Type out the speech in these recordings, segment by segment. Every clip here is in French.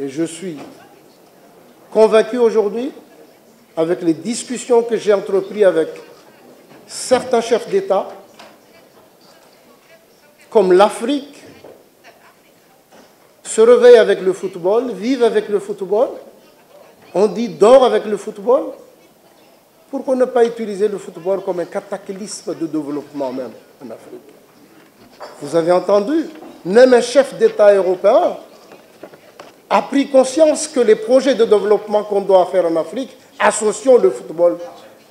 Et je suis convaincu aujourd'hui, avec les discussions que j'ai entreprises avec certains chefs d'État, comme l'Afrique se réveille avec le football, vive avec le football, on dit dort avec le football, pourquoi ne pas utiliser le football comme un cataclysme de développement même en Afrique? Vous avez entendu, même un chef d'État européen a pris conscience que les projets de développement qu'on doit faire en Afrique, associons le football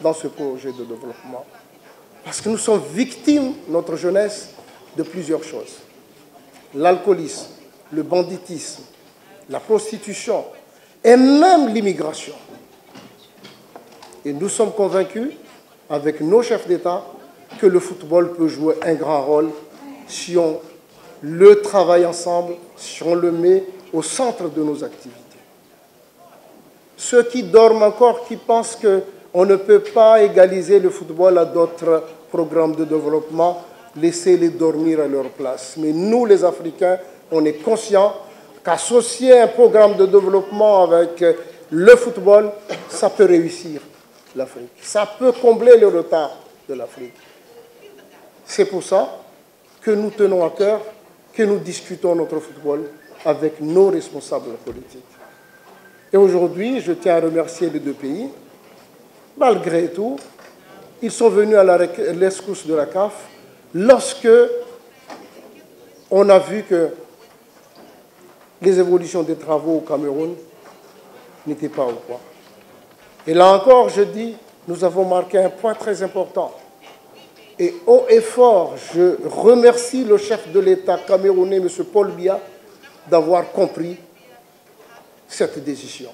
dans ce projet de développement. Parce que nous sommes victimes, notre jeunesse, de plusieurs choses. L'alcoolisme, le banditisme, la prostitution et même l'immigration. Et nous sommes convaincus, avec nos chefs d'État, que le football peut jouer un grand rôle si on le travaille ensemble, si on le met au centre de nos activités. Ceux qui dorment encore, qui pensent qu'on ne peut pas égaliser le football à d'autres programmes de développement, laissez-les dormir à leur place. Mais nous, les Africains, on est conscients qu'associer un programme de développement avec le football, ça peut réussir l'Afrique. Ça peut combler le retard de l'Afrique. C'est pour ça que nous tenons à cœur, que nous discutons notre football avec nos responsables politiques. Et aujourd'hui, je tiens à remercier les deux pays. Malgré tout, ils sont venus à la rescousse de la CAF lorsque on a vu que les évolutions des travaux au Cameroun n'étaient pas au point. Et là encore, je dis, nous avons marqué un point très important. Et haut et fort, je remercie le chef de l'État camerounais, M. Paul Biya, d'avoir compris cette décision.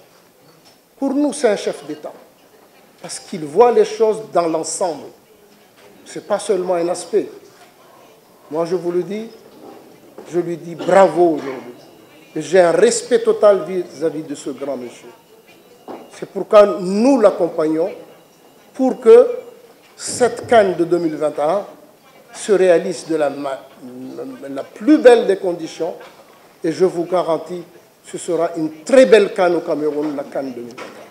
Pour nous, c'est un chef d'État, parce qu'il voit les choses dans l'ensemble. Ce n'est pas seulement un aspect. Moi, je vous le dis, je lui dis bravo aujourd'hui. J'ai un respect total vis-à-vis de ce grand monsieur. C'est pourquoi nous l'accompagnons pour que cette CAN de 2021 se réalise de la plus belle des conditions. Et je vous garantis, ce sera une très belle CAN au Cameroun, la CAN 2021.